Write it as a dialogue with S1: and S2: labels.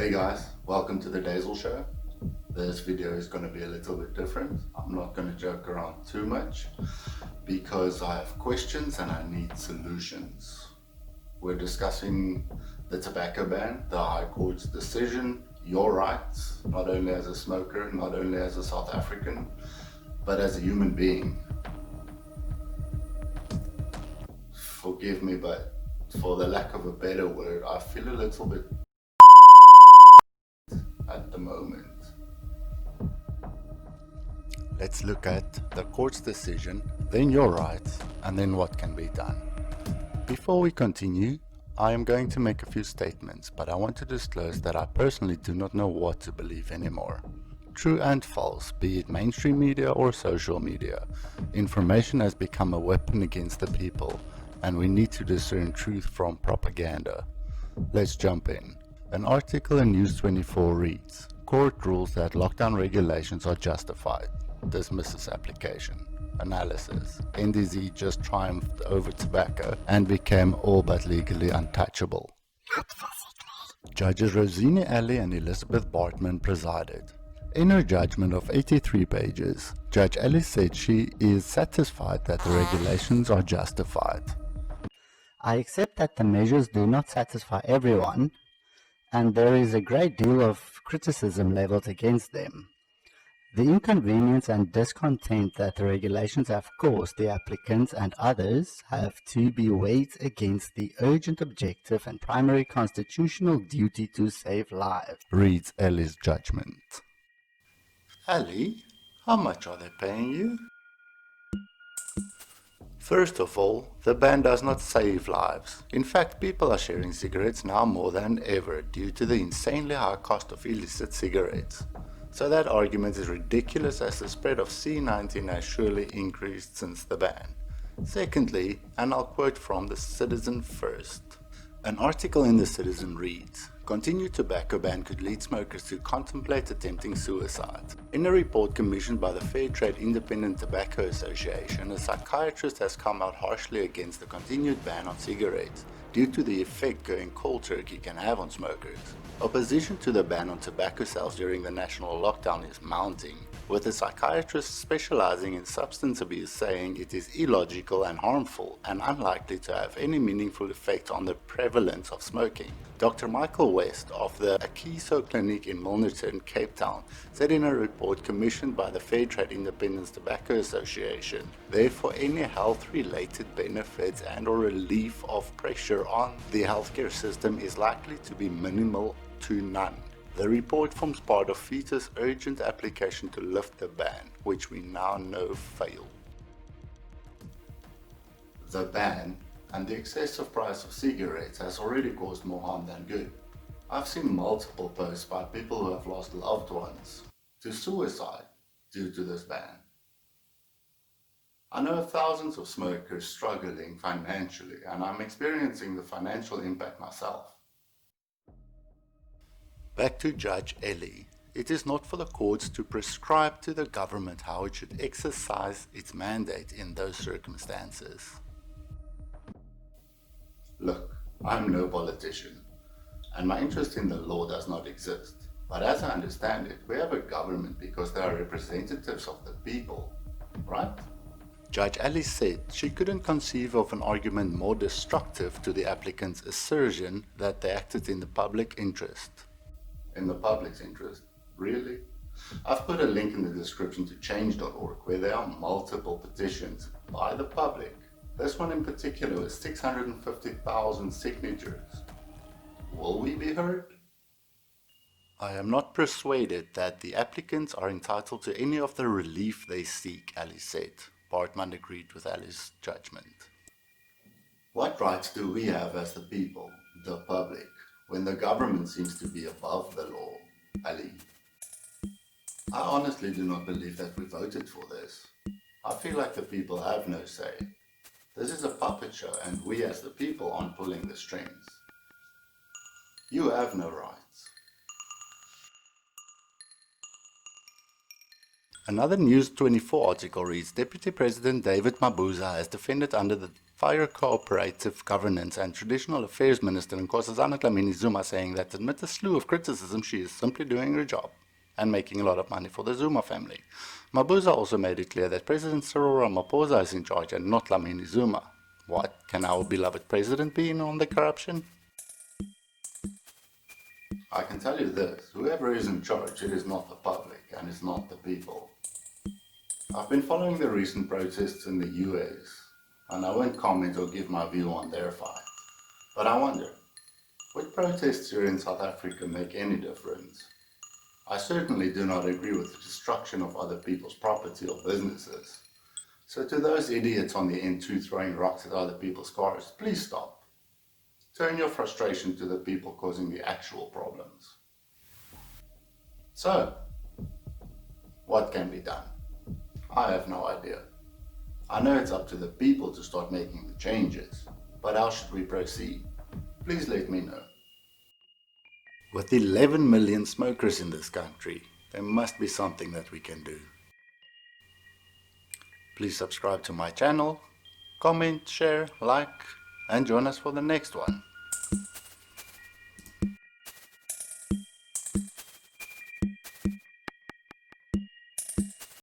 S1: Hey guys, welcome to the Deyzel show. This video is going to be a little bit different. I'm not going to joke around too much because I have questions and I need solutions. We're discussing the tobacco ban, the High Court's decision, your rights, not only as a smoker, not only as a South African, but as a human being. Forgive me, but for the lack of a better word, I feel a little bit at the moment. Let's look at the court's decision, then your rights, and then what can be done. Before we continue, I am going to make a few statements, but I want to disclose that I personally do not know what to believe anymore. True and false, be it mainstream media or social media, information has become a weapon against the people, and we need to discern truth from propaganda. Let's jump in. An article in News 24 reads, "Court rules that lockdown regulations are justified. Dismisses application. Analysis. NDZ just triumphed over tobacco and became all but legally untouchable." Judges Rosine Alley and Elizabeth Bartman presided. In her judgment of 83 pages, Judge Alley said she is satisfied that the regulations are justified.
S2: I accept that the measures do not satisfy everyone, and there is a great deal of criticism leveled against them. The inconvenience and discontent that the regulations have caused the applicants and others have to be weighed against the urgent objective and primary constitutional duty to save lives,
S1: Reads Ellie's judgment. Ellie, how much are they paying you? First of all, the ban does not save lives. In fact, people are sharing cigarettes now more than ever due to the insanely high cost of illicit cigarettes. So that argument is ridiculous, as the spread of C19 has surely increased since the ban. Secondly, and I'll quote from the Citizen first. An article in the Citizen reads, "Continued tobacco ban could lead smokers to contemplate attempting suicide." In a report commissioned by the Fair Trade Independent Tobacco Association, a psychiatrist has come out harshly against the continued ban on cigarettes due to the effect going cold turkey can have on smokers. Opposition to the ban on tobacco sales during the national lockdown is mounting, with a psychiatrist specializing in substance abuse saying it is illogical and harmful and unlikely to have any meaningful effect on the prevalence of smoking. Dr. Michael West of the Akiso Clinic in Milnerton, Cape Town, said in a report commissioned by the Fair Trade Independent Tobacco Association, therefore any health-related benefits and or relief of pressure on the healthcare system is likely to be minimal to none. The report forms part of FETA's urgent application to lift the ban, which we now know failed. The ban and the excessive price of cigarettes has already caused more harm than good. I've seen multiple posts by people who have lost loved ones to suicide due to this ban. I know thousands of smokers struggling financially, and I'm experiencing the financial impact myself. Back to Judge Ellie. It is not for the courts to prescribe to the government how it should exercise its mandate in those circumstances. Look, I'm no politician, and my interest in the law does not exist. But as I understand it, we have a government because they are representatives of the people, right? Judge Ellie said she couldn't conceive of an argument more destructive to the applicant's assertion that they acted in the public interest. In the public's interest? Really? I've put a link in the description to change.org where there are multiple petitions by the public. This one in particular with 650,000 signatures. Will we be heard? I am not persuaded that the applicants are entitled to any of the relief they seek, Ali said. Bartman agreed with Ali's judgment. What rights do we have as the people, the public, when the government seems to be above the law, Ali? I honestly do not believe that we voted for this. I feel like the people have no say. This is a puppet show and we as the people aren't pulling the strings. You have no rights. Another News 24 article reads, Deputy President David Mabuza has defended under the Fire Cooperative Governance and Traditional Affairs Minister Nkosazana Dlamini-Zuma, saying that amid a slew of criticism, she is simply doing her job and making a lot of money for the Zuma family. Mabuza also made it clear that President Cyril Ramaphosa is in charge and not Dlamini-Zuma. What can our beloved president be in on the corruption? I can tell you this, whoever is in charge, it is not the public and it's not the people. I've been following the recent protests in the US, and I won't comment or give my view on their fight. But I wonder, would protests here in South Africa make any difference? I certainly do not agree with the destruction of other people's property or businesses. So to those idiots on the N2 throwing rocks at other people's cars, please stop. Turn your frustration to the people causing the actual problems. So, what can be done? I have no idea. I know it's up to the people to start making the changes, but how should we proceed? Please let me know. With 11 million smokers in this country, there must be something that we can do. Please subscribe to my channel, comment, share, like, and join us for the next one.